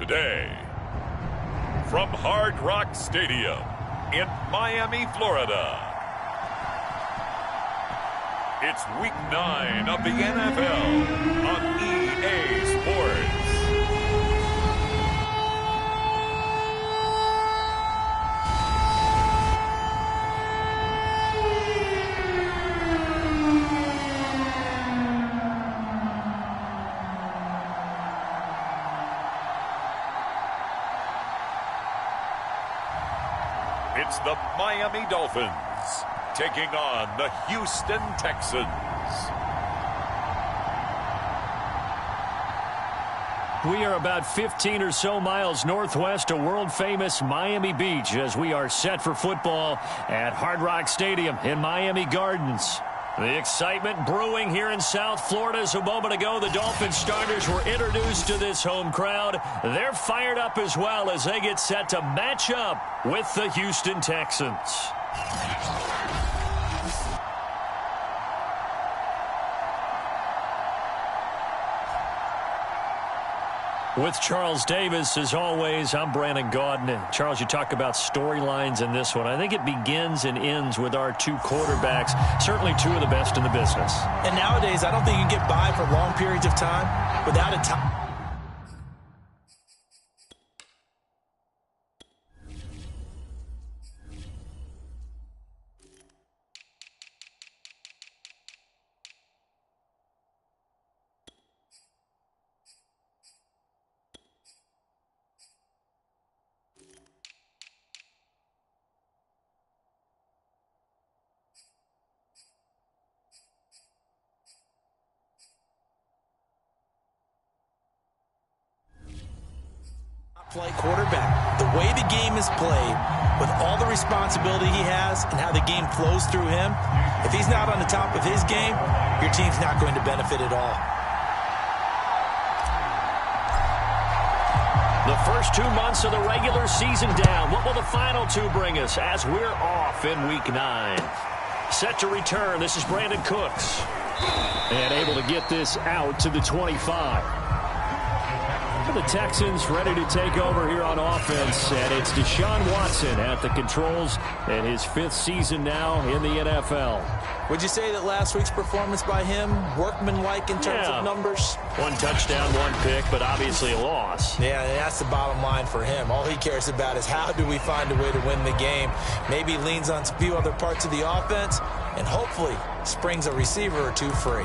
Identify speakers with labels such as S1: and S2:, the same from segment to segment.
S1: Today, from Hard Rock Stadium in Miami, Florida, it's Week 9 of the NFL on EA Sports. It's the Miami Dolphins taking on the Houston Texans.
S2: We are about 15 or so miles northwest of world-famous Miami Beach as we are set for football at Hard Rock Stadium in Miami Gardens. The excitement brewing here in South Florida. As a moment ago, the Dolphins starters were introduced to this home crowd. They're fired up as well as they get set to match up with the Houston Texans. With Charles Davis, as always, I'm Brandon Gaudin. Charles, you talk about storylines in this one. I think it begins and ends with our two quarterbacks, certainly two of the best in the business.
S3: And nowadays, I don't think you can get by for long periods of time without a top. Play quarterback. The way the game is played, with all the responsibility he has and how the game flows through him, if he's not on the top of his game, your team's not going to benefit at all.
S2: The first 2 months of the regular season down. What will the final two bring us as we're off in Week 9? Set to return, this is Brandon Cooks. And able to get this out to the 25. The Texans ready to take over here on offense, and it's Deshaun Watson at the controls in his 5th season now in the NFL.
S3: Would you say that last week's performance by him, workmanlike in terms of numbers?
S2: 1 touchdown, 1 pick, but obviously a loss.
S3: Yeah, that's the bottom line for him. All he cares about is how do we find a way to win the game. Maybe leans on a few other parts of the offense, and hopefully springs a receiver or two free.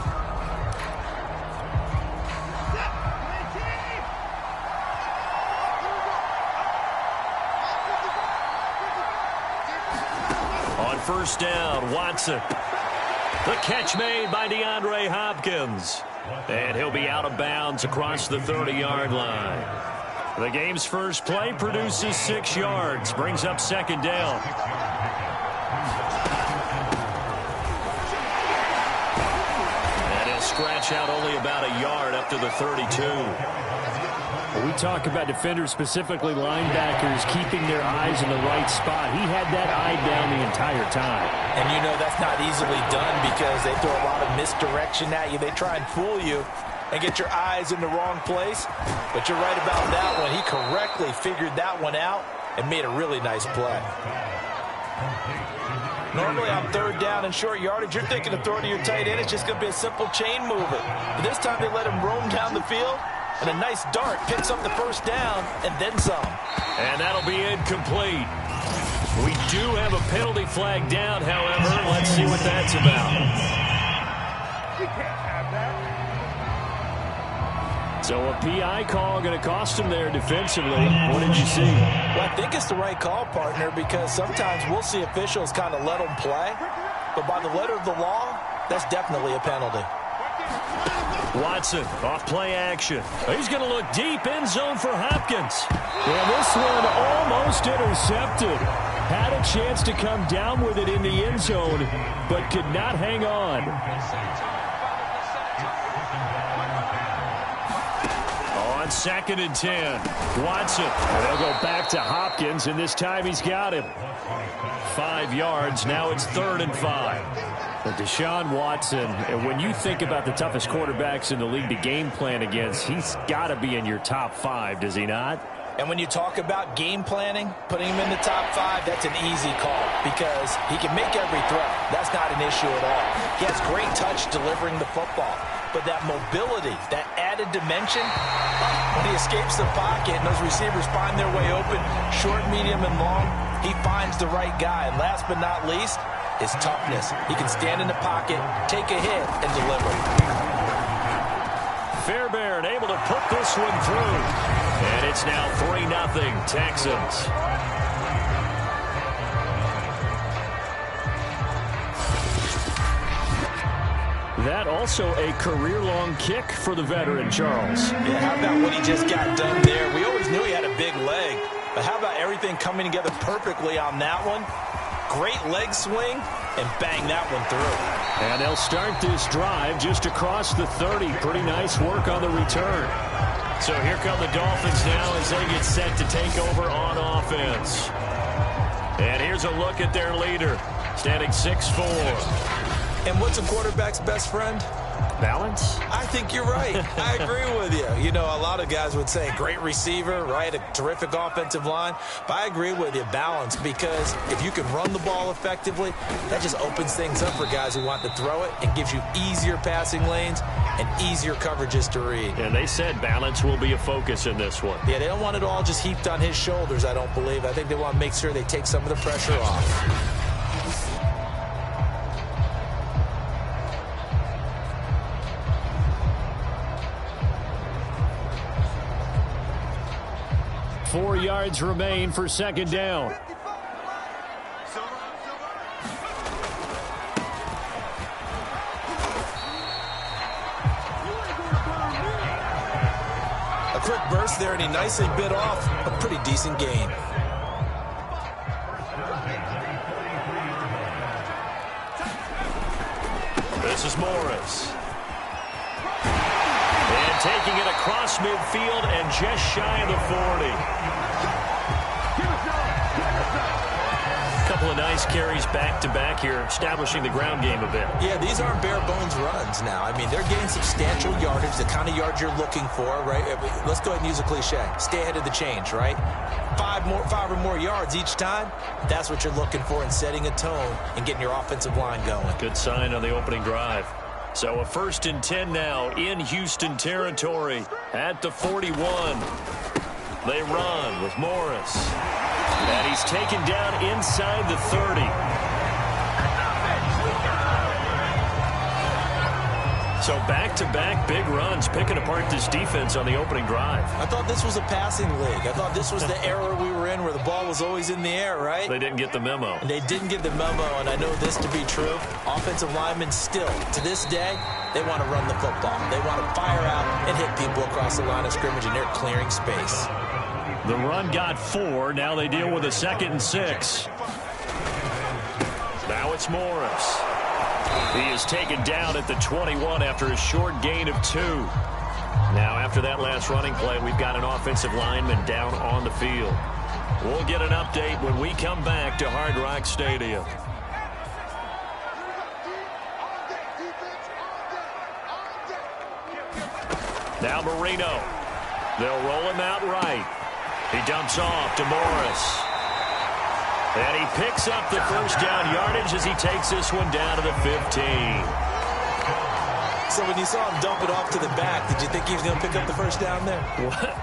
S2: First down, Watson. The catch made by DeAndre Hopkins. And he'll be out of bounds across the 30-yard line. The game's first play produces 6 yards, brings up 2nd down. And he'll scratch out only about a yard up to the 32. We talk about defenders, specifically linebackers, keeping their eyes in the right spot. He had that eye down the entire time.
S3: And you know that's not easily done because they throw a lot of misdirection at you. They try and fool you and get your eyes in the wrong place. But you're right about that one. He correctly figured that one out and made a really nice play. Normally on 3rd down and short yardage, you're thinking of throwing to your tight end. It's just going to be a simple chain mover. But this time they let him roam down the field. And a nice dart picks up the first down and then some.
S2: And that'll be incomplete. We do have a penalty flag down, however. Let's see what that's about.
S4: You can't have that.
S2: So a PI call going to cost him there defensively. What did you see?
S3: Well, I think it's the right call, partner, because sometimes we'll see officials kind of let them play. But by the letter of the law, that's definitely a penalty.
S2: Watson off play action. He's going to look deep end zone for Hopkins. And this one almost intercepted. Had a chance to come down with it in the end zone, but could not hang on. on 2nd and 10. Watson. And they'll go back to Hopkins, and this time he's got him. 5 yards. Now it's 3rd and 5. But Deshaun Watson, and when you think about the toughest quarterbacks in the league to game plan against, he's got to be in your top 5, does he not?
S3: And when you talk about game planning, putting him in the top 5, that's an easy call because he can make every throw. That's not an issue at all. He has great touch delivering the football. But that mobility, that added dimension, when he escapes the pocket and those receivers find their way open, short, medium, and long, he finds the right guy. And last but not least, his toughness. He can stand in the pocket, take a hit, and deliver.
S2: Fairbairn able to put this one through. And it's now 3-0 Texans. That also a career-long kick for the veteran, Charles.
S3: Yeah, how about what he just got done there? We always knew he had a big leg. But how about everything coming together perfectly on that one? Great leg swing, and bang that one through.
S2: And they'll start this drive just across the 30. Pretty nice work on the return. So here come the Dolphins now as they get set to take over on offense. And here's a look at their leader, standing 6'4".
S3: And what's a quarterback's best friend?
S2: Balance?
S3: I think you're right. I agree with you. You know, a lot of guys would say great receiver, right? A terrific offensive line. But I agree with you, balance, because if you can run the ball effectively, that just opens things up for guys who want to throw it and gives you easier passing lanes and easier coverages to read.
S2: And they said balance will be a focus in this one.
S3: Yeah, they don't want it all just heaped on his shoulders, I don't believe. I think they want to make sure they take some of the pressure off.
S2: Four yards remain for 2nd down.
S3: A quick burst there, and he nicely bit off a pretty decent gain.
S2: This is Morris. And taking it across midfield and just shy of the 40. Couple of nice carries back-to-back here, establishing the ground game a bit.
S3: Yeah, these aren't bare-bones runs now. I mean, they're getting substantial yardage, the kind of yards you're looking for, right? Let's go ahead and use a cliche. Stay ahead of the change, right? 5 or more yards each time, that's what you're looking for in setting a tone and getting your offensive line going.
S2: Good sign on the opening drive. So a 1st and 10 now in Houston territory at the 41. They run with Morris. And he's taken down inside the 30. So back-to-back big runs, picking apart this defense on the opening drive.
S3: I thought this was a passing league. I thought this was the era we were in where the ball was always in the air, right?
S2: They didn't get the memo.
S3: And they didn't get the memo, and I know this to be true. Offensive linemen still, to this day, they want to run the football. They want to fire out and hit people across the line of scrimmage, and they're clearing space.
S2: The run got 4. Now they deal with a 2nd and 6. Now it's Morris. He is taken down at the 21 after a short gain of 2. Now after that last running play, we've got an offensive lineman down on the field. We'll get an update when we come back to Hard Rock Stadium. Now Marino. They'll roll him out right. He dumps off to Morris. And he picks up the 1st down yardage as he takes this one down to the 15.
S3: So when you saw him dump it off to the back, did you think he was going to pick up the 1st down there?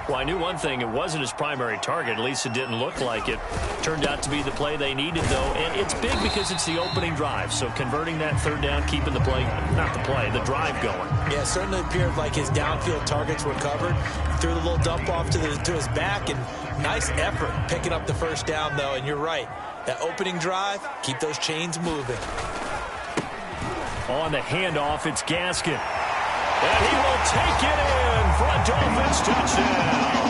S2: Well, I knew one thing. It wasn't his primary target. At least it didn't look like it. Turned out to be the play they needed, though. And it's big because it's the opening drive. So converting that 3rd down, keeping the play, not the play, the drive going.
S3: Yeah, it certainly appeared like his downfield targets were covered. Threw the little dump off to his back, and nice effort picking up the 1st down, though. And you're right. That opening drive, keep those chains moving.
S2: On the handoff, it's Gaskin. And he will take it in for a Dolphins touchdown.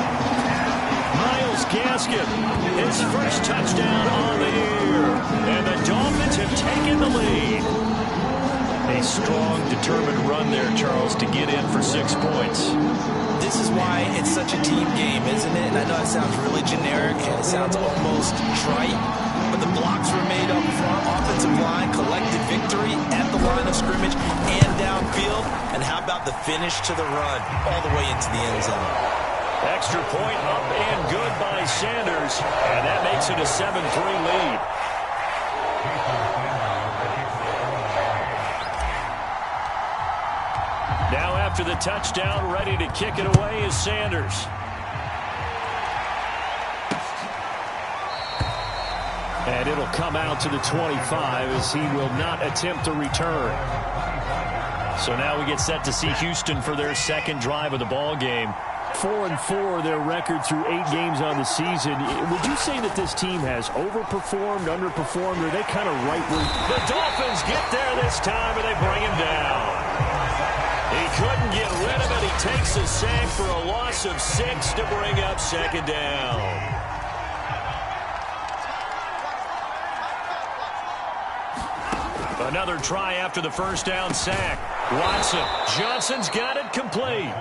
S2: Myles Gaskin, his 1st touchdown on the year. And the Dolphins have taken the lead. A strong, determined run there, Charles, to get in for 6 points.
S3: this is why it's such a team game, isn't it? And I know it sounds really generic and it sounds almost trite, but the blocks were made up front, offensive line, collected victory at the line of scrimmage and downfield. And how about the finish to the run all the way into the end zone?
S2: Extra point up and good by Sanders, and that makes it a 7-3 lead. Now after the touchdown, ready to kick it away is Sanders. And it'll come out to the 25 as he will not attempt a return. So now we get set to see Houston for their second drive of the ball game. 4-4 their record through 8 games on the season. Would you say that this team has overperformed, underperformed, or are they kind of right where... The Dolphins get there this time and they bring him down. He couldn't get rid of it. He takes a sack for a loss of 6 to bring up second down. Another try after the first down sack. Watson. Johnson's got it complete.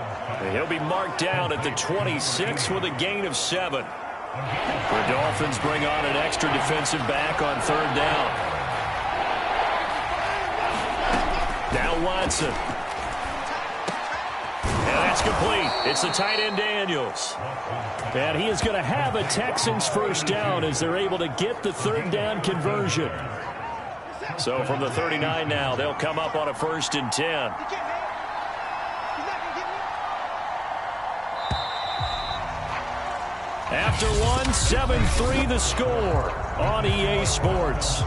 S2: He'll be marked down at the 26 with a gain of 7. The Dolphins bring on an extra defensive back on third down. Now Watson. And that's complete. It's the tight end Daniels. And he is going to have a Texans first down as they're able to get the third down conversion. So from the 39 now, they'll come up on a 1st and 10. After one, 7-3 the score on EA Sports.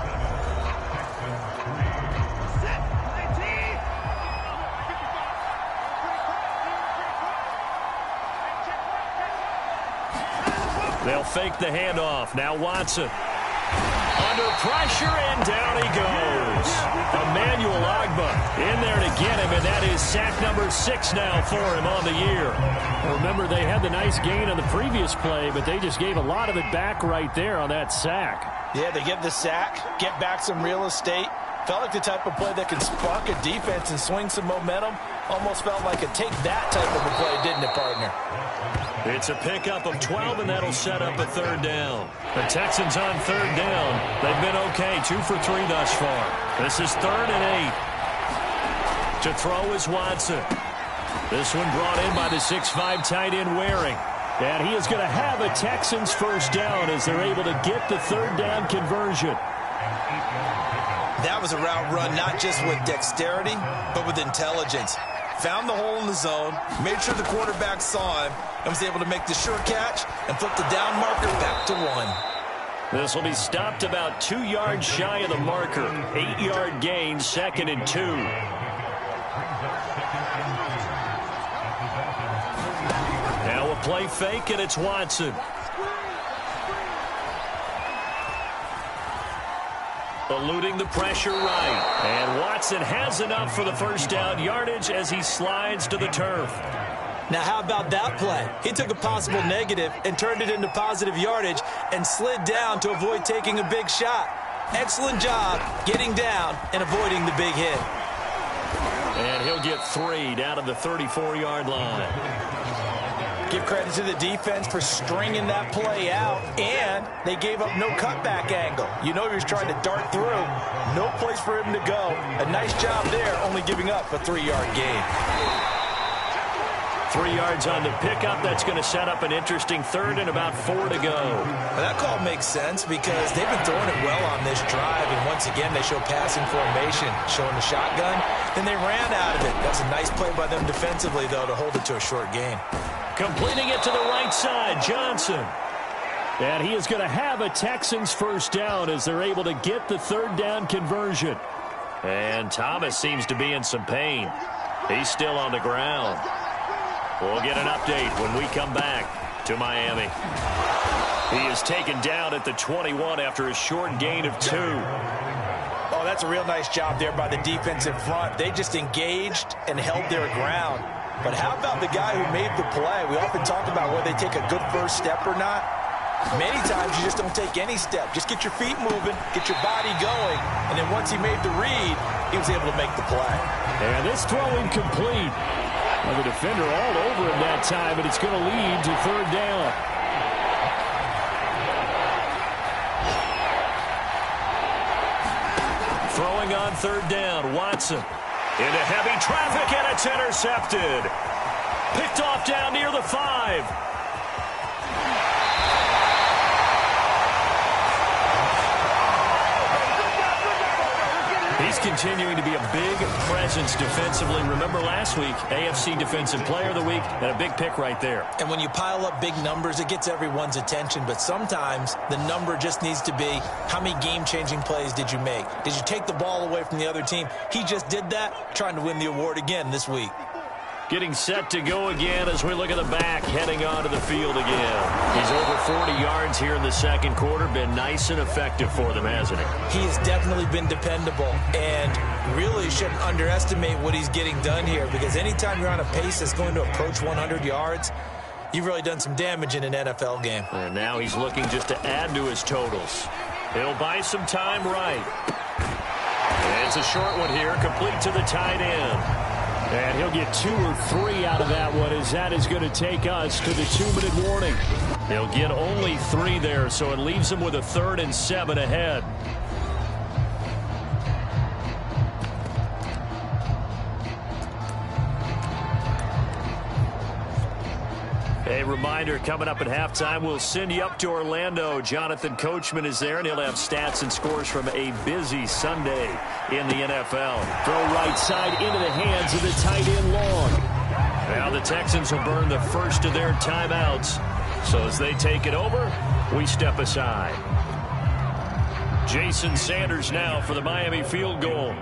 S2: They'll fake the handoff. Now Watson. Under pressure, and down he goes. Emmanuel Ogbah in there to get him, and that is sack number 6 now for him on the year. Remember, they had the nice gain on the previous play, but they just gave a lot of it back right there on that sack.
S3: Yeah, they get the sack, get back some real estate. Felt like the type of play that can spark a defense and swing some momentum. Almost felt like a take that type of a play, didn't it, partner?
S2: It's a pickup of 12, and that'll set up a third down. The Texans on third down. They've been okay, 2 for 3 thus far. This is 3rd and 8. To throw is Watson. This one brought in by the 6'5" tight end Waring. And he is going to have a Texans first down as they're able to get the third down conversion.
S3: That was a route run not just with dexterity, but with intelligence. Found the hole in the zone, made sure the quarterback saw him, and was able to make the sure catch and flip the down marker back to 1.
S2: This will be stopped about 2 yards shy of the marker. 8-yard gain, 2nd and 2. Now a play fake, and it's Watson. Eluding the pressure right. And Watson has enough for the first down yardage as he slides to the turf.
S3: Now, how about that play? He took a possible negative and turned it into positive yardage and slid down to avoid taking a big shot. Excellent job getting down and avoiding the big hit.
S2: And he'll get 3 down to the 34-yard line.
S3: Give credit to the defense for stringing that play out, and they gave up no cutback angle. You know he was trying to dart through. No place for him to go. A nice job there, only giving up a 3-yard gain.
S2: 3 yards on the pickup. That's going to set up an interesting 3rd and about 4 to go.
S3: Well, that call makes sense because they've been throwing it well on this drive, and once again they show passing formation, showing the shotgun. Then they ran out of it. That's a nice play by them defensively, though, to hold it to a short gain.
S2: Completing it to the right side, Johnson. And he is going to have a Texans first down as they're able to get the third down conversion. And Thomas seems to be in some pain. He's still on the ground. We'll get an update when we come back to Miami. He is taken down at the 21 after a short gain of 2.
S3: Oh, that's a real nice job there by the defensive front. They just engaged and held their ground. But how about the guy who made the play? We often talk about whether they take a good first step or not. Many times you just don't take any step. Just get your feet moving, get your body going, and then once he made the read, he was able to make the play.
S2: And this throw incomplete. Well, the defender all over him that time, and it's going to lead to third down. Throwing on third down, Watson. Into heavy traffic, and it's intercepted. Picked off down near the 5. He's continuing to be a big presence defensively. Remember last week, AFC Defensive Player of the Week, and a big pick right there.
S3: And when you pile up big numbers, it gets everyone's attention. But sometimes the number just needs to be, how many game-changing plays did you make? Did you take the ball away from the other team? He just did that, trying to win the award again this week.
S2: Getting set to go again as we look at the back, heading onto the field again. He's over 40 yards here in the second quarter. Been nice and effective for them, hasn't he?
S3: He has definitely been dependable, and really shouldn't underestimate what he's getting done here, because anytime you're on a pace that's going to approach 100 yards, you've really done some damage in an NFL game.
S2: And now he's looking just to add to his totals. He'll buy some time right. And it's a short one here, complete to the tight end. And he'll get 2 or 3 out of that one, as that is going to take us to the 2-minute warning. He'll get only 3 there, so it leaves him with a 3rd and 7 ahead. A reminder, coming up at halftime, we'll send you up to Orlando. Jonathan Coachman is there, and he'll have stats and scores from a busy Sunday in the NFL. Throw right side into the hands of the tight end Long. Now the Texans will burn the first of their timeouts. So as they take it over, we step aside. Jason Sanders now for the Miami field goal.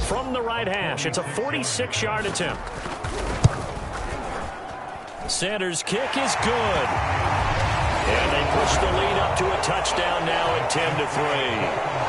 S2: From the right hash, it's a 46-yard attempt. Sanders' kick is good. And they push the lead up to a touchdown now at 10-3.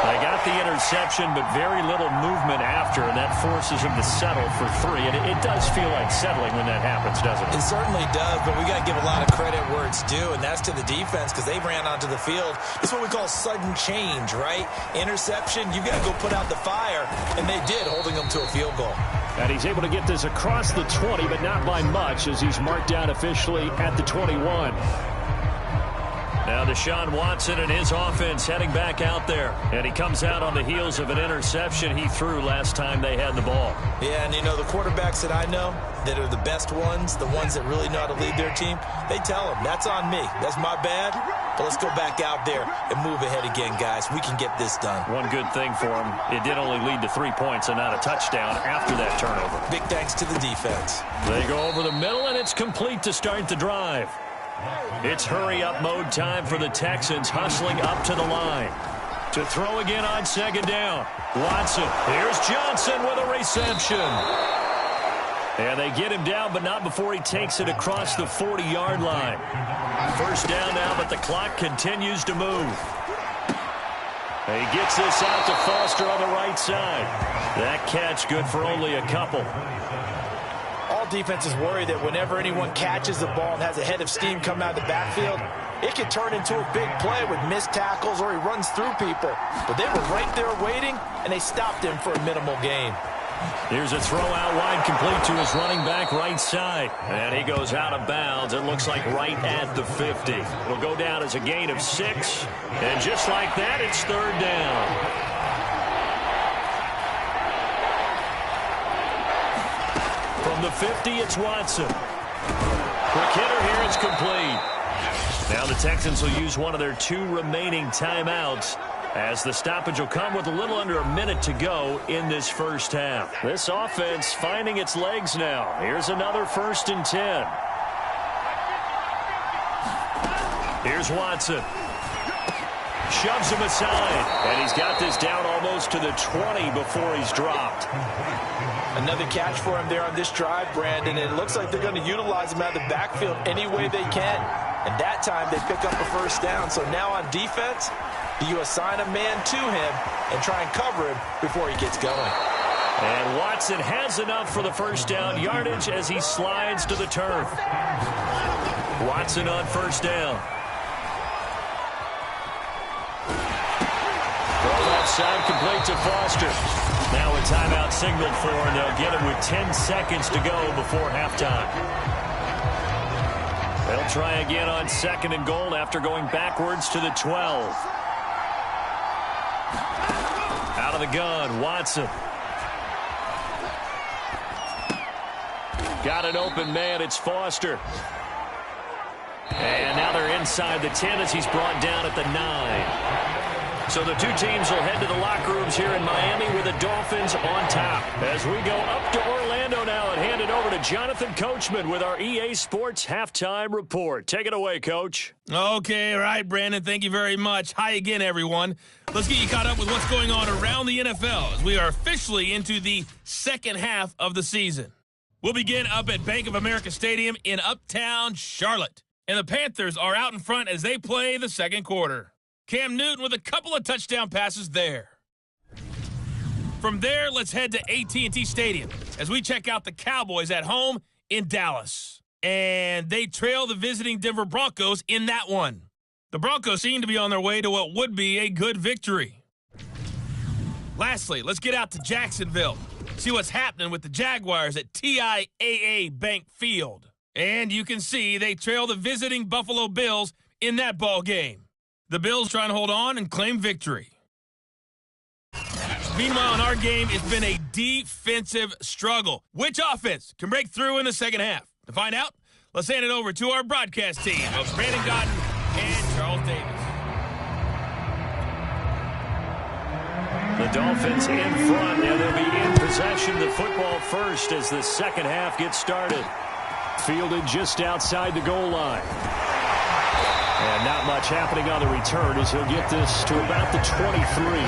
S2: They got the interception, but very little movement after, and that forces him to settle for 3. And it does feel like settling when that happens, doesn't it?
S3: It certainly does, but we got to give a lot of credit where it's due, and that's to the defense, because they ran onto the field. It's what we call sudden change, right? Interception, you got to go put out the fire, and they did, holding them to a field goal.
S2: And he's able to get this across the 20, but not by much, as he's marked down officially at the 21. Now Deshaun Watson and his offense heading back out there. And he comes out on the heels of an interception he threw last time they had the ball.
S3: Yeah, and you know, the quarterbacks that I know that are the best ones, the ones that really know how to lead their team, they tell them, that's on me. That's my bad. But let's go back out there and move ahead again, guys. We can get this done.
S2: One good thing for him, it did only lead to 3 points and not a touchdown after that turnover.
S3: Big thanks to the defense.
S2: They go over the middle, and it's complete to start the drive. It's hurry-up mode time for the Texans, hustling up to the line. To throw again on second down. Watson. Here's Johnson with a reception. And they get him down, but not before he takes it across the 40-yard line. First down now, but the clock continues to move. He gets this out to Foster on the right side. That catch good for only a couple.
S3: All defenses worry that whenever anyone catches the ball and has a head of steam come out of the backfield, it can turn into a big play with missed tackles or he runs through people. But they were right there waiting, and they stopped him for a minimal gain.
S2: Here's a throw out wide, complete to his running back right side. And he goes out of bounds. It looks like right at the 50. Will go down as a gain of 6. And just like that, it's third down. From the 50, it's Watson. Quick hitter here, it's complete. Now the Texans will use one of their 2 remaining timeouts, as the stoppage will come with a little under a minute to go in this first half. This offense finding its legs now. Here's another 1st and 10. Here's Watson. Shoves him aside, and he's got this down almost to the 20 before he's dropped.
S3: Another catch for him there on this drive, Brandon, and it looks like they're going to utilize him out of the backfield any way they can. And that time they pick up a first down. So now on defense, you assign a man to him and try and cover him before he gets going.
S2: And Watson has enough for the first down yardage as he slides to the turf. Watson on first down. Inside, complete to Foster. Now a timeout signaled for, and they'll get it with 10 seconds to go before halftime. They'll try again on 2nd and goal after going backwards to the 12. Out of the gun, Watson. Got an open man, it's Foster. And now they're inside the 10 as he's brought down at the 9. So the two teams will head to the locker rooms here in Miami with the Dolphins on top. As we go up to Orlando now and hand it over to Jonathan Coachman with our EA Sports Halftime Report. Take it away, Coach.
S5: Okay, all right, Brandon. Thank you very much. Hi again, everyone. Let's get you caught up with what's going on around the NFL as we are officially into the second half of the season. We'll begin up at Bank of America Stadium in Uptown Charlotte. And the Panthers are out in front as they play the second quarter. Cam Newton with a couple of touchdown passes there. From there, let's head to AT&T Stadium as we check out the Cowboys at home in Dallas. And they trail the visiting Denver Broncos in that one. The Broncos seem to be on their way to what would be a good victory. Lastly, let's get out to Jacksonville. See what's happening with the Jaguars at TIAA Bank Field. And you can see they trail the visiting Buffalo Bills in that ball game. The Bills trying to hold on and claim victory. Meanwhile, in our game, it's been a defensive struggle. Which offense can break through in the second half? To find out, let's hand it over to our broadcast team of Brandon Godden and Charles Davis.
S2: The Dolphins in front, and they'll be in possession of the football first as the second half gets started. Fielded just outside the goal line. And not much happening on the return as he'll get this to about the 23.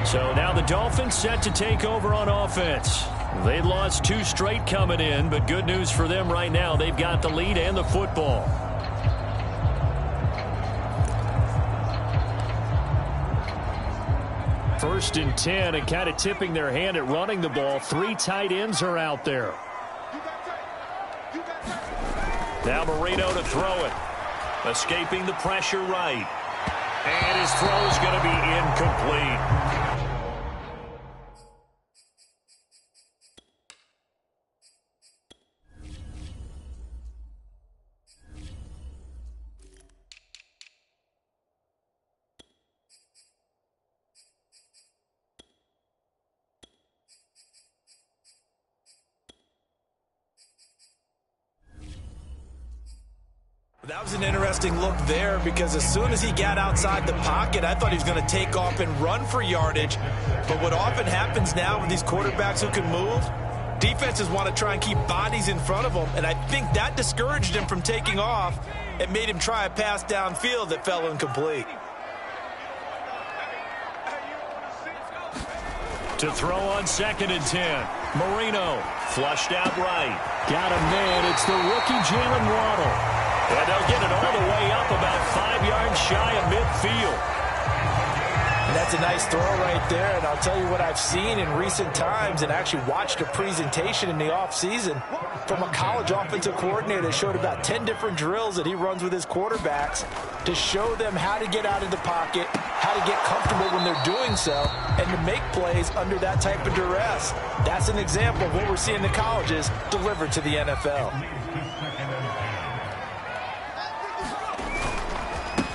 S2: So now the Dolphins set to take over on offense. They'd lost 2 straight coming in, but good news for them right now. They've got the lead and the football. First and 10, and kind of tipping their hand at running the ball. 3 tight ends are out there. Now Marino to throw it. Escaping the pressure right. And his throw is going to be incomplete.
S3: That was an interesting look there because as soon as he got outside the pocket, I thought he was going to take off and run for yardage. But what often happens now with these quarterbacks who can move, defenses want to try and keep bodies in front of them, and I think that discouraged him from taking off and made him try a pass downfield that fell incomplete.
S2: To throw on 2nd and 10. Marino flushed out right. Got a man. It's the rookie Jalen Waddle. And they'll get it all the way up about 5 yards shy of midfield.
S3: And that's a nice throw right there. And I'll tell you what I've seen in recent times and actually watched a presentation in the offseason from a college offensive coordinator that showed about 10 different drills that he runs with his quarterbacks to show them how to get out of the pocket, how to get comfortable when they're doing so, and to make plays under that type of duress. That's an example of what we're seeing the colleges deliver to the NFL.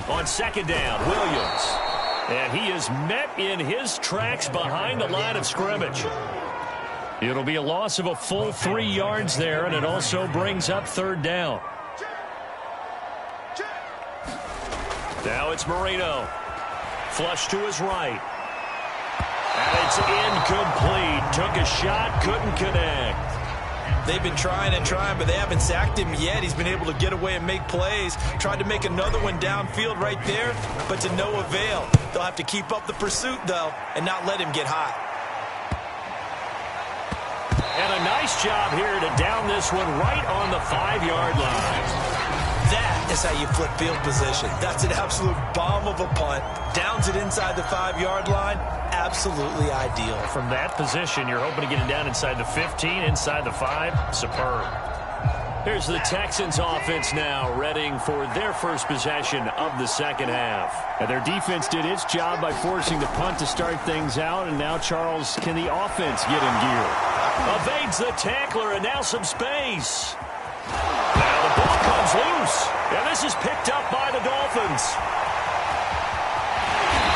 S2: On 2nd down, Williams. And he is met in his tracks behind the line of scrimmage. It'll be a loss of a full 3 yards there, and it also brings up 3rd down. Now it's Marino. Flush to his right. And it's incomplete. Took a shot, couldn't connect.
S3: They've been trying and trying, but they haven't sacked him yet. He's been able to get away and make plays. Tried to make another one downfield right there, but to no avail. They'll have to keep up the pursuit, though, and not let him get hot.
S2: And a nice job here to down this one right on the 5-yard line.
S3: That is how you flip field position. That's an absolute bomb of a punt. Downs it inside the 5-yard line. Absolutely ideal.
S2: From that position, you're hoping to get it down inside the 15, inside the 5. Superb. Here's the Texans offense now, readying for their first possession of the second half.
S6: And their defense did its job by forcing the punt to start things out, and now, Charles, can the offense get in gear?
S2: Evades the tackler, and now some space. Now the ball comes loose, and this is picked up by the Dolphins.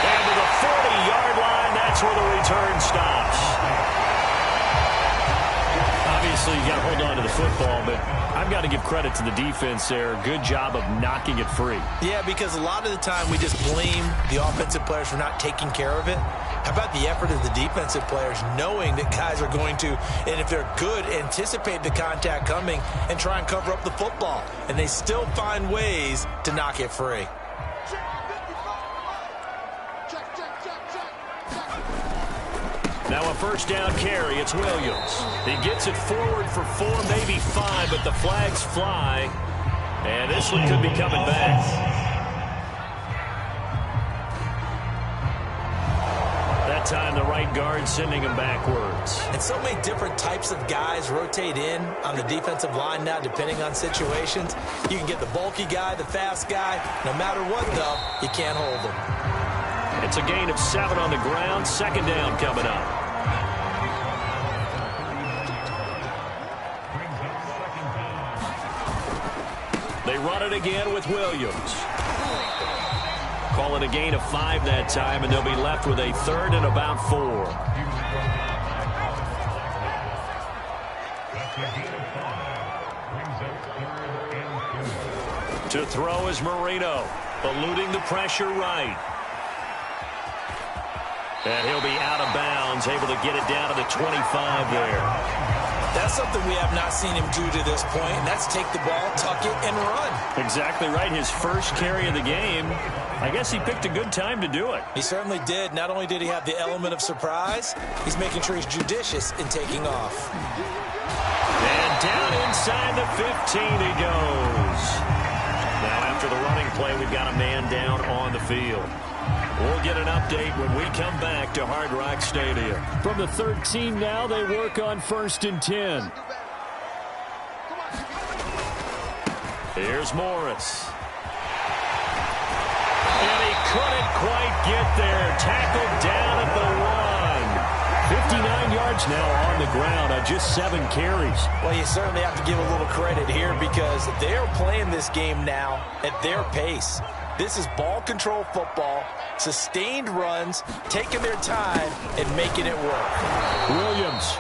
S2: And to the 40-yard line, that's where the return stops. Obviously, you got to hold on to the football, but I've got to give credit to the defense there. Good job of knocking it free.
S3: Yeah, because a lot of the time we just blame the offensive players for not taking care of it. How about the effort of the defensive players knowing that guys are going to, and if they're good, anticipate the contact coming and try and cover up the football. And they still find ways to knock it free.
S2: Now a first down carry. It's Williams. He gets it forward for 4, maybe 5, but the flags fly. And this one could be coming back. That time the right guard sending him backwards.
S3: And so many different types of guys rotate in on the defensive line now, depending on situations. You can get the bulky guy, the fast guy. No matter what, though, you can't hold them.
S2: It's a gain of 7 on the ground. Second down coming up. They run it again with Williams. Call it a gain of 5 that time, and they'll be left with a 3rd and about 4. To throw is Marino, eluding the pressure right. And he'll be out of bounds, able to get it down to the 25 there.
S3: That's something we have not seen him do to this point, and that's take the ball, tuck it, and run.
S2: Exactly right. His first carry of the game. I guess he picked a good time to do it.
S3: He certainly did. Not only did he have the element of surprise, he's making sure he's judicious in taking off.
S2: And down inside the 15 he goes. Now after the running play, we've got a man down on the field. We'll get an update when we come back to Hard Rock Stadium.
S6: From the 13 now, they work on 1st and 10.
S2: Here's Morris. And he couldn't quite get there. Tackled down at the 1. 59 yards now on the ground on just 7 carries.
S3: Well, you certainly have to give a little credit here because they're playing this game now at their pace. This is ball control football, sustained runs, taking their time and making it work.
S2: Williams.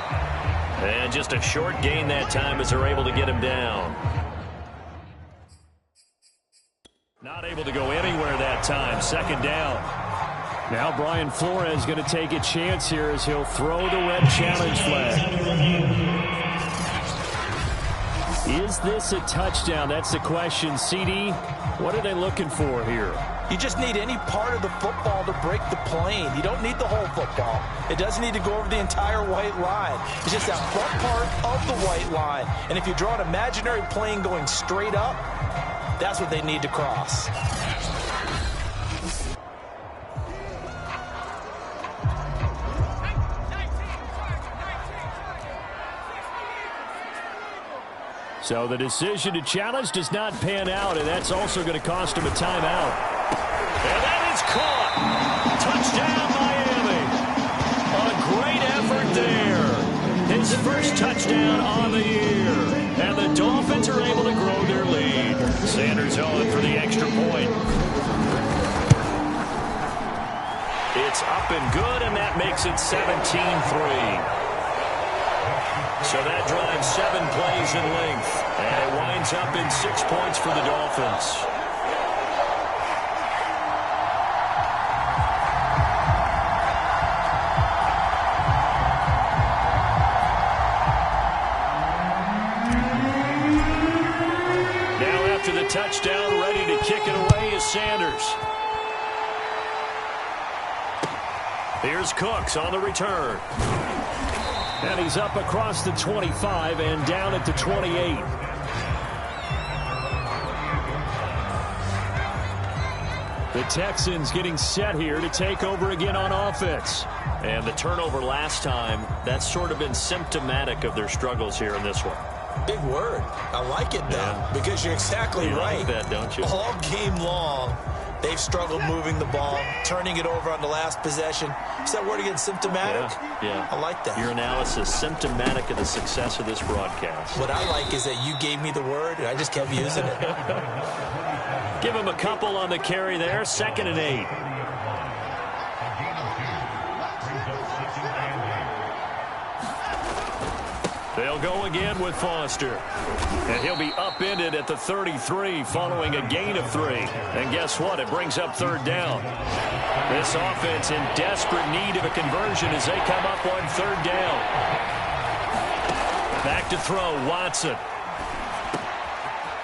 S2: And just a short gain that time as they're able to get him down. Not able to go anywhere that time. Second down.
S6: Now Brian Flores going to take a chance here as he'll throw the red challenge flag. Is this a touchdown? That's the question. CD, what are they looking for here?
S3: You just need any part of the football to break the plane. You don't need the whole football. It doesn't need to go over the entire white line. It's just that front part of the white line. And if you draw an imaginary plane going straight up, that's what they need to cross.
S6: So the decision to challenge does not pan out, and that's also going to cost him a timeout.
S2: And that is caught. Touchdown, Miami. A great effort there. His first touchdown on the year. And the Dolphins are able to grow their lead. Sanders on for the extra point. It's up and good, and that makes it 17-3. So that drives 7 plays in length. And it winds up in 6 points for the Dolphins. Now after the touchdown, ready to kick it away is Sanders. Here's Cooks on the return.
S6: And he's up across the 25 and down at the 28. The Texans getting set here to take over again on offense.
S2: And the turnover last time, that's sort of been symptomatic of their struggles here in this one.
S3: Big word. I like it, though, because you're exactly right.
S2: Like that, don't you?
S3: All game long, they've struggled moving the ball, turning it over on the last possession. Is that word again, symptomatic?
S2: Yeah.
S3: I like that.
S2: Your analysis, symptomatic of the success of this broadcast.
S3: What I like is that you gave me the word, and I just kept using it.
S2: Give him a couple on the carry there. 2nd and 8. They'll go again with Foster. And he'll be upended at the 33 following a gain of 3. And guess what? It brings up 3rd down. This offense in desperate need of a conversion as they come up on 3rd down. Back to throw, Watson.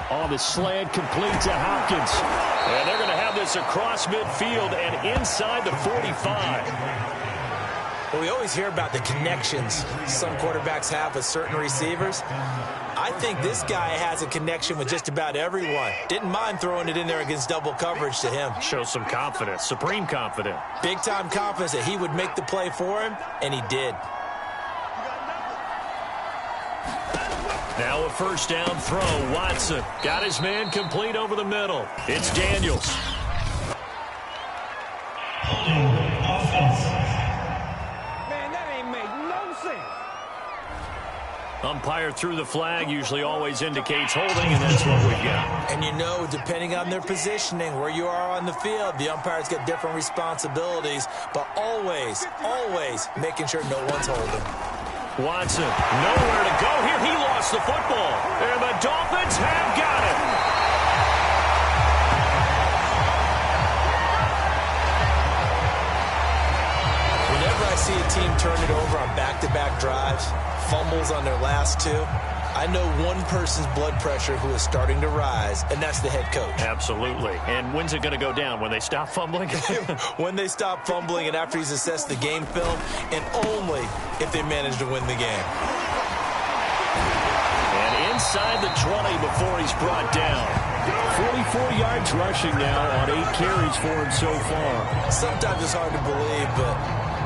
S6: On the slant, complete to Hopkins.
S2: And they're going to have this across midfield and inside the 45.
S3: Well, we always hear about the connections some quarterbacks have with certain receivers. I think this guy has a connection with just about everyone. Didn't mind throwing it in there against double coverage to him.
S2: Shows some confidence, supreme confidence.
S3: Big-time confidence that he would make the play for him, and he did.
S2: Now a 1st down throw. Watson got his man complete over the middle. It's Daniels. Umpire threw the flag, usually always indicates holding, and that's what we've got.
S3: And you know, depending on their positioning, where you are on the field, the umpire's got different responsibilities, but always, always making sure no one's holding.
S2: Watson, nowhere to go here. He lost the football, and the Dolphins have got it.
S3: Whenever I see a team turn it over on back-to-back drives, fumbles on their last 2, I know one person's blood pressure who is starting to rise, and that's the head coach.
S2: Absolutely. And when's it going to go down? When they stop fumbling?
S3: When they stop fumbling and after he's assessed the game film, and only if they manage to win the game.
S2: And inside the 20 before he's brought down.
S6: 44 yards rushing now on 8 carries for him so far.
S3: Sometimes it's hard to believe, but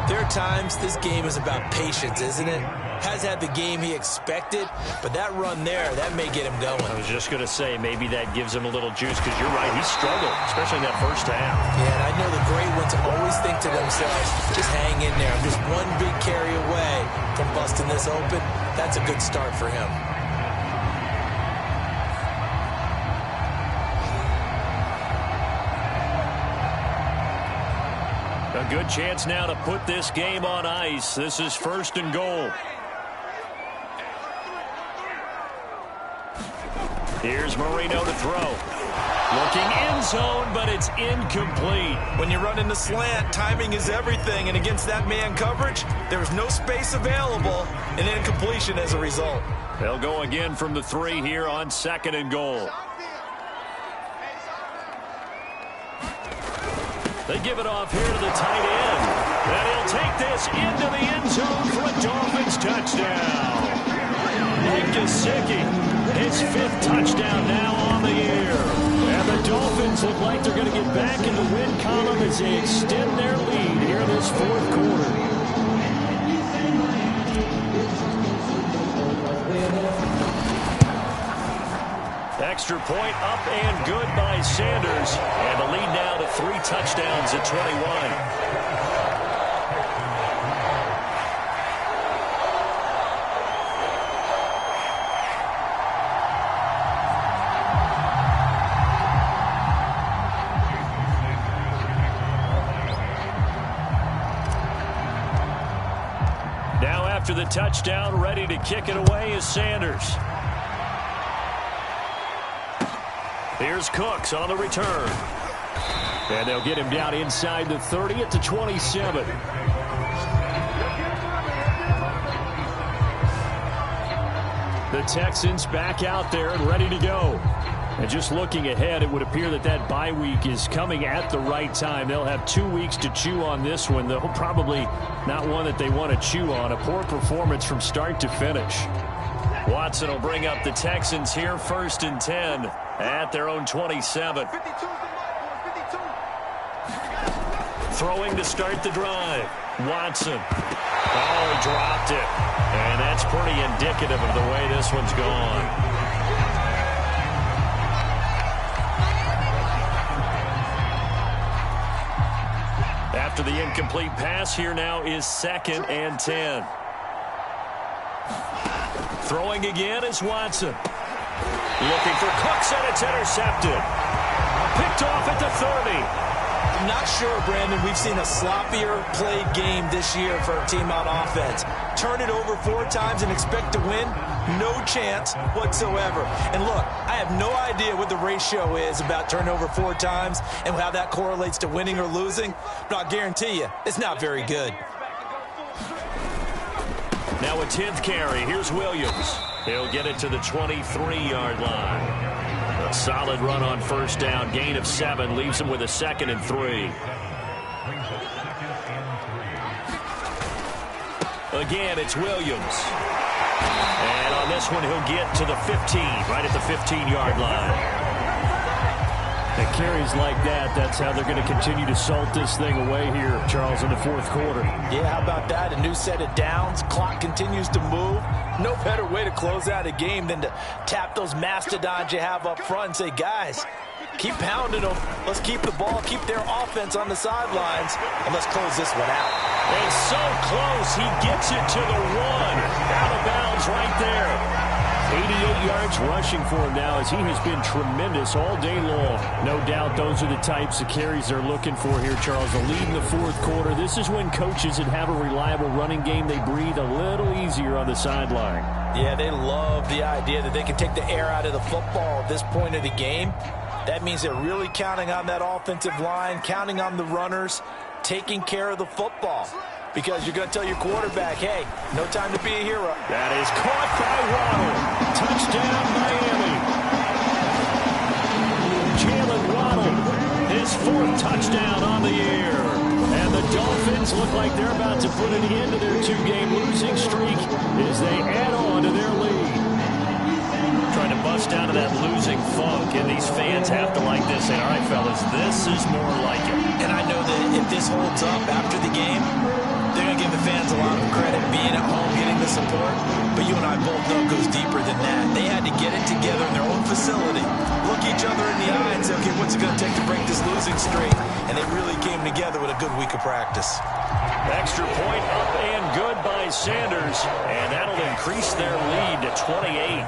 S3: there are times this game is about patience, isn't it? Has had the game he expected, but that run there, that may get him going.
S2: I was just going to say, maybe that gives him a little juice, because you're right, he struggled, especially in that 1st half.
S3: Yeah, and I know the great ones always think to themselves, just hang in there. I'm just one big carry away from busting this open. That's a good start for him.
S2: A good chance now to put this game on ice. This is 1st and goal. Here's Marino to throw. Looking end zone, but it's incomplete.
S3: When you run in the slant, timing is everything, and against that man coverage, there's no space available, and incompletion as a result.
S2: They'll go again from the 3 here on 2nd and goal. They give it off here to the tight end. And he'll take this into the end zone for a Dolphins touchdown. Nick Gesicki, his 5th touchdown now on the year. And the Dolphins look like they're going to get back in the win column as they extend their lead here in this 4th quarter. Extra point up and good by Sanders. And the lead now to 3 touchdowns at 21. Now after the touchdown, ready to kick it away is Sanders. Here's Cooks on the return. And they'll get him down inside the 30 at the 27. The Texans back out there and ready to go. And just looking ahead, it would appear that that bye week is coming at the right time. They'll have 2 weeks to chew on this one, though probably not one that they want to chew on. A poor performance from start to finish. Watson will bring up the Texans here, 1st and 10 at their own 27. Throwing to start the drive. Watson. Oh, he dropped it. And that's pretty indicative of the way this one's gone. After the incomplete pass, here now is 2nd and 10. Throwing again is Watson. Looking for Cooks, and it's intercepted. Picked off at the 30.
S3: I'm not sure, Brandon, we've seen a sloppier played game this year for a team on offense. Turn it over 4 times and expect to win? No chance whatsoever. And look, I have no idea what the ratio is about turnover 4 times and how that correlates to winning or losing, but I'll guarantee you, it's not very good.
S2: Now a 10th carry. Here's Williams. He'll get it to the 23-yard line. A solid run on first down. Gain of 7 leaves him with a 2nd and 3. Again, it's Williams. And on this one, he'll get to the 15, right at the 15-yard line.
S6: And carries like that, that's how they're going to continue to salt this thing away here, Charles, in the 4th quarter.
S3: Yeah, how about that? A new set of downs. Clock continues to move. No better way to close out a game than to tap those mastodons you have up front and say, guys, keep pounding them. Let's keep the ball, keep their offense on the sidelines, and let's close this one out.
S2: And so close, he gets it to the 1. Out of bounds right there.
S6: 88 yards rushing for him now, as he has been tremendous all day long. No doubt those are the types of carries they're looking for here, Charles. The lead in the 4th quarter. This is when coaches that have a reliable running game, they breathe a little easier on the sideline.
S3: Yeah, they love the idea that they can take the air out of the football at this point of the game. That means they're really counting on that offensive line, counting on the runners, taking care of the football. Because you're going to tell your quarterback, hey, no time to be a hero.
S2: That is caught by Waddle. Touchdown, Miami. Jalen Waddle, his 4th touchdown on the year. And the Dolphins look like they're about to put an end to their 2-game losing streak as they add on to their lead. Trying to bust out of that losing funk, and these fans have to like this. Say, all right, fellas, this is more like it.
S3: And I know that if this holds up after the game, they're going to give the fans a lot of credit being at home, getting the support. But you and I both know it goes deeper than that. They had to get it together in their own facility, look each other in the eye and say, okay, what's it going to take to break this losing streak? And they really came together with a good week of practice.
S2: Extra point up and good by Sanders. And that'll increase their lead to 28.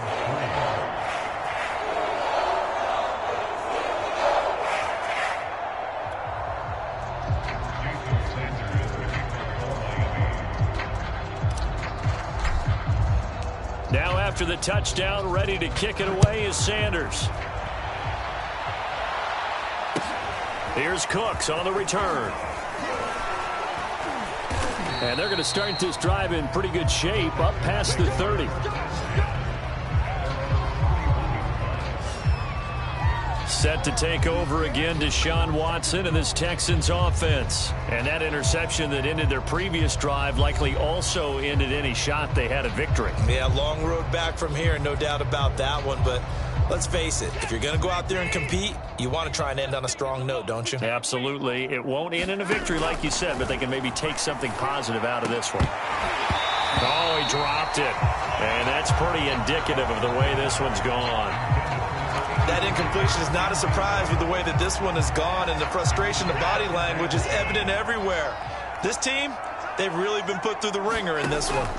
S2: Now after the touchdown, ready to kick it away is Sanders. Here's Cooks on the return. And they're going to start this drive in pretty good shape, up past the 30. Set to take over again, Deshaun Watson and this Texans offense. And that interception that ended their previous drive likely also ended any shot they had at victory.
S3: Yeah, long road back from here, no doubt about that one. But let's face it, if you're going to go out there and compete, you want to try and end on a strong note, don't you?
S2: Absolutely. It won't end in a victory like you said, but they can maybe take something positive out of this one. Oh, he dropped it. And that's pretty indicative of the way this one's gone.
S3: That incompletion is not a surprise with the way that this one has gone, and the frustration, the body language is evident everywhere. This team, they've really been put through the ringer in this one.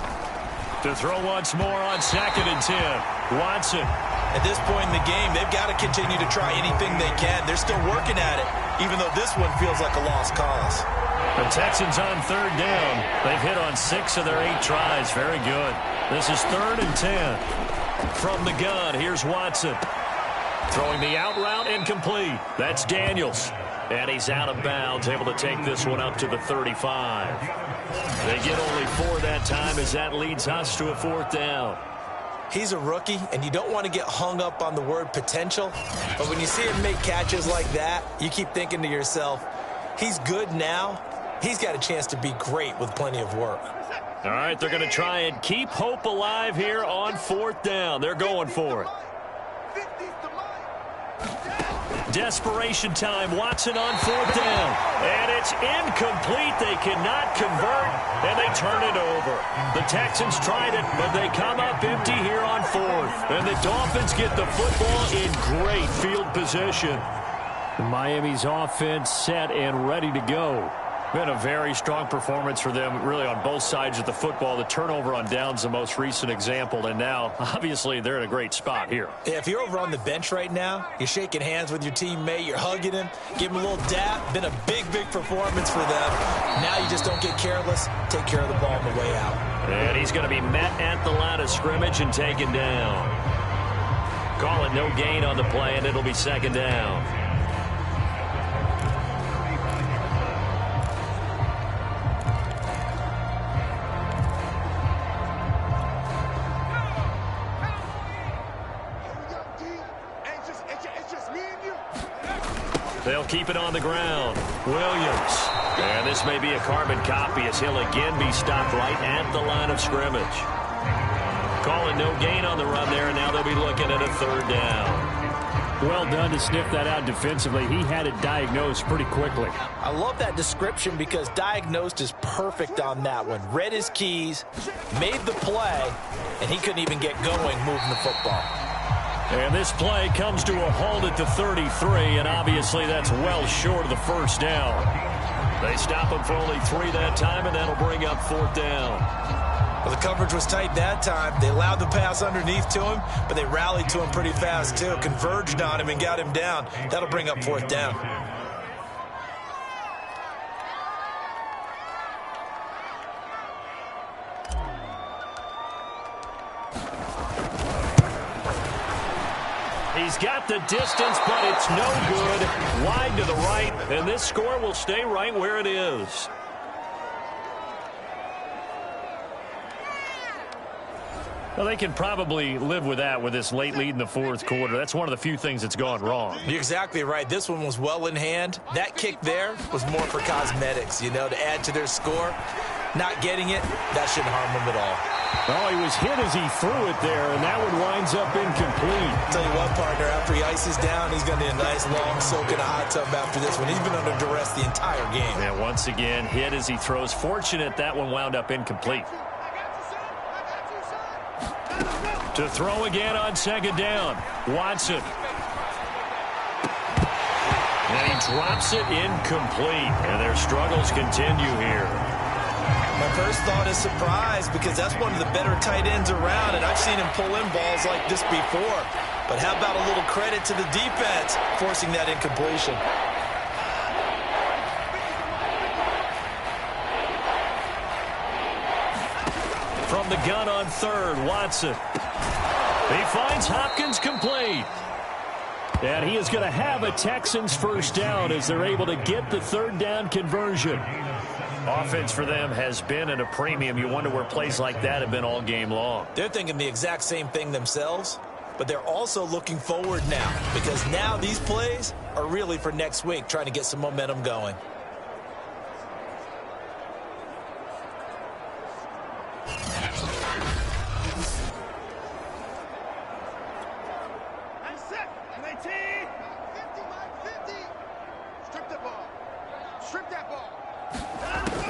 S2: To throw once more on 2nd and 10. Watson.
S3: At this point in the game, they've got to continue to try anything they can. They're still working at it, even though this one feels like a lost cause.
S2: The Texans on 3rd down. They've hit on 6 of their 8 tries. Very good. This is 3rd and 10. From the gun, here's Watson. Throwing the out route, incomplete. That's Daniels. And he's out of bounds, able to take this one up to the 35. They get only 4 that time as that leads us to a 4th down.
S3: He's a rookie, and you don't want to get hung up on the word potential. But when you see him make catches like that, you keep thinking to yourself, he's good now. He's got a chance to be great with plenty of work.
S2: All right, they're going to try and keep hope alive here on 4th down. They're going for it. Desperation time. Watson on 4th down. And it's incomplete. They cannot convert, and they turn it over. The Texans tried it, but they come up empty here on 4th. And the Dolphins get the football in great field position.
S6: Miami's offense set and ready to go.
S2: Been a very strong performance for them, really, on both sides of the football. The turnover on downs, the most recent example, and now, obviously, they're in a great spot here.
S3: Yeah, if you're over on the bench right now, you're shaking hands with your teammate, you're hugging him, give him a little dap. Been a big, big performance for them. Now you just don't get careless. Take care of the ball on the way out.
S2: And he's going to be met at the line of scrimmage and taken down. Call it no gain on the play, and it'll be 2nd down. They'll keep it on the ground. Williams. And this may be a carbon copy as he'll again be stopped right at the line of scrimmage. Calling no gain on the run there, and now they'll be looking at a 3rd down.
S6: Well done to sniff that out defensively. He had it diagnosed pretty quickly.
S3: I love that description because diagnosed is perfect on that one. Read his keys, made the play, and he couldn't even get going moving the football.
S2: And this play comes to a halt at the 33, and obviously that's well short of the 1st down. They stop him for only 3 that time, and that'll bring up 4th down.
S3: Well, the coverage was tight that time. They allowed the pass underneath to him, but they rallied to him pretty fast, too. Converged on him and got him down. That'll bring up 4th down.
S2: He's got the distance, but it's no good. Wide to the right, and this score will stay right where it is. Well, they can probably live with that with this late lead in the 4th quarter. That's one of the few things that's gone wrong.
S3: You're exactly right. This one was well in hand. That kick there was more for cosmetics, you know, to add to their score. Not getting it, that shouldn't harm them at all.
S6: Oh, he was hit as he threw it there, and that one winds up incomplete.
S3: I'll tell you what, partner, after he ices down, he's going to need a nice long soak in a hot tub after this one. He's been under duress the entire game.
S2: Yeah, once again, hit as he throws. Fortunate that one wound up incomplete. To throw again on 2nd down. Watson. And he drops it incomplete. And their struggles continue here.
S3: My first thought is surprise because that's one of the better tight ends around, and I've seen him pull in balls like this before. But how about a little credit to the defense forcing that incompletion?
S2: From the gun on 3rd, Watson. He finds Hopkins complete.
S6: And he is going to have a Texans 1st down as they're able to get the 3rd down conversion.
S2: Offense for them has been at a premium. You wonder where plays like that have been all game long.
S3: They're thinking the exact same thing themselves, but they're also looking forward now because now these plays are really for next week, trying to get some momentum going.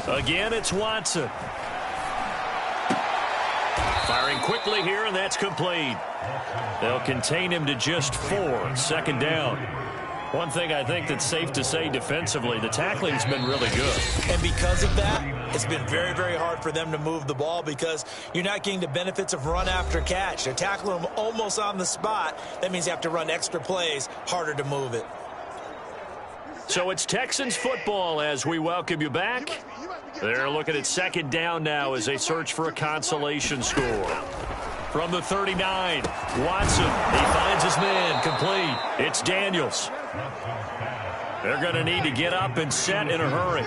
S2: Again, it's Watson. Firing quickly here, and that's complete. They'll contain him to just 4. 2nd down. One thing I think that's safe to say defensively, the tackling's been really good.
S3: And because of that, it's been very, very hard for them to move the ball because you're not getting the benefits of run after catch. They're tackling them almost on the spot. That means you have to run extra plays, harder to move it.
S2: So it's Texans football as we welcome you back. They're looking at 2nd down now as they search for a consolation score. From the 39, Watson, he finds his man, complete. It's Daniels. They're going to need to get up and set in a hurry.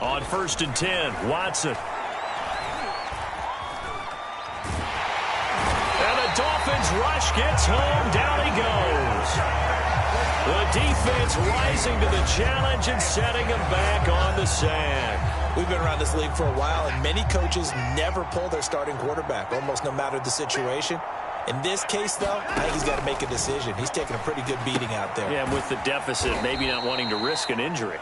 S2: On 1st and 10, Watson. And the Dolphins rush gets home, down he goes. The defense rising to the challenge and setting him back on the sack.
S3: We've been around this league for a while, and many coaches never pull their starting quarterback, almost no matter the situation. In this case, though, I think he's got to make a decision. He's taking a pretty good beating out there.
S6: Yeah, and with the deficit, maybe not wanting to risk an injury.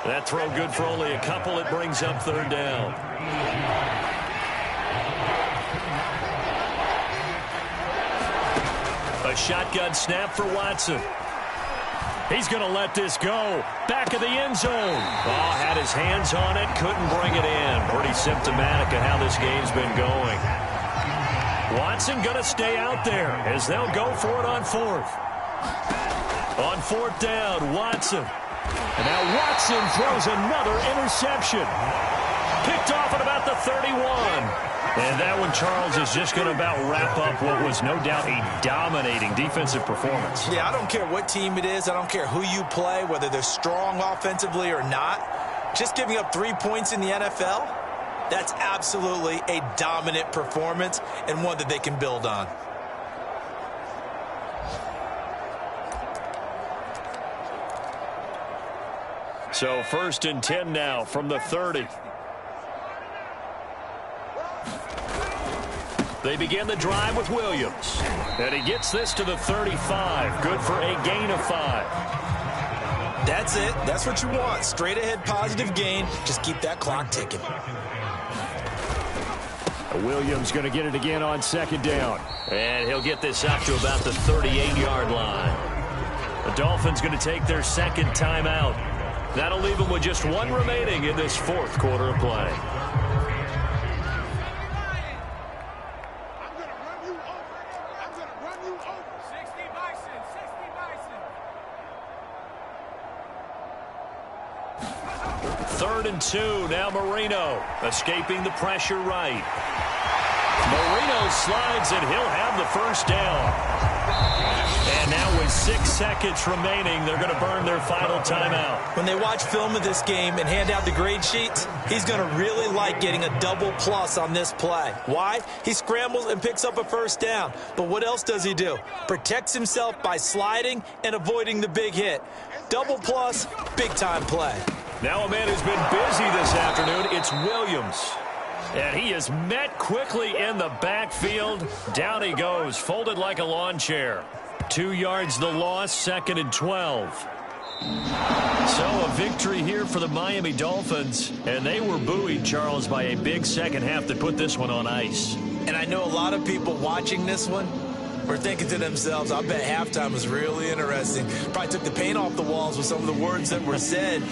S6: That throw good for only a couple. It brings up third down. A shotgun snap for Watson. He's going to let this go. Back of the end zone. Oh, had his hands on it, couldn't bring it in. Pretty symptomatic of how this game's been going. Watson going to stay out there as they'll go for it on fourth. On fourth down, Watson. And now Watson throws another interception. Picked off at about the 31. And that one, Charles, is just going to about wrap up what was no doubt a dominating defensive performance.
S3: Yeah, I don't care what team it is. I don't care who you play, whether they're strong offensively or not. Just giving up 3 points in the NFL, that's absolutely a dominant performance and one that they can build on.
S6: So 1st and 10 now from the 30. They begin the drive with Williams. And he gets this to the 35. Good for a gain of 5.
S3: That's it. That's what you want. Straight ahead positive gain. Just keep that clock ticking.
S6: Williams going to get it again on 2nd down. And he'll get this up to about the 38-yard line. The Dolphins going to take their 2nd timeout. That'll leave them with just 1 remaining in this 4th quarter of play. Third and 2. Now Marino escaping the pressure right. Marino slides and he'll have the 1st down. And now with 6 seconds remaining, they're going to burn their final timeout.
S3: When they watch film of this game and hand out the grade sheets, he's going to really like getting a double plus on this play. Why? He scrambles and picks up a 1st down. But what else does he do? Protects himself by sliding and avoiding the big hit. Double plus, big-time play.
S6: Now a man who's been busy this afternoon, it's Williams. And he is met quickly in the backfield. Down he goes, folded like a lawn chair. 2 yards the loss, 2nd and 12. So a victory here for the Miami Dolphins. And they were buoyed, Charles, by a big second half that put this one on ice.
S3: And I know a lot of people watching this one were thinking to themselves, I bet halftime was really interesting. Probably took the paint off the walls with some of the words that were said.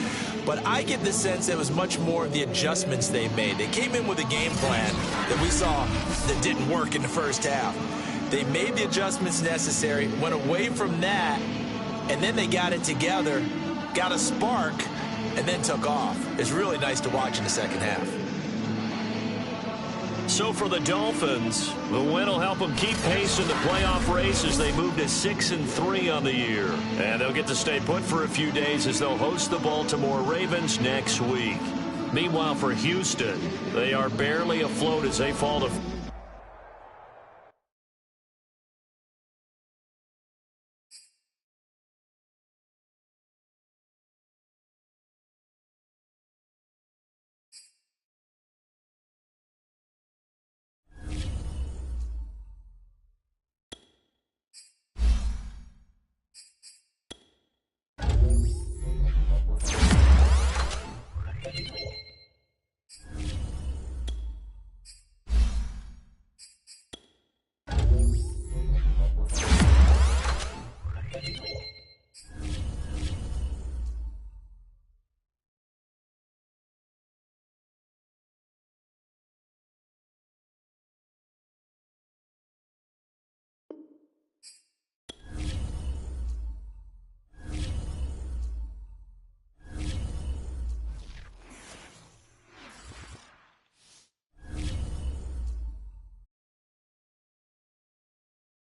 S3: But I get the sense it was much more of the adjustments they made. They came in with a game plan that we saw that didn't work in the 1st half. They made the adjustments necessary, went away from that, and then they got it together, got a spark, and then took off. It's really nice to watch in the 2nd half.
S6: So for the Dolphins, the win will help them keep pace in the playoff race as they move to 6-3 on the year. And they'll get to stay put for a few days as they'll host the Baltimore Ravens next week. Meanwhile, for Houston, they are barely afloat as they fall to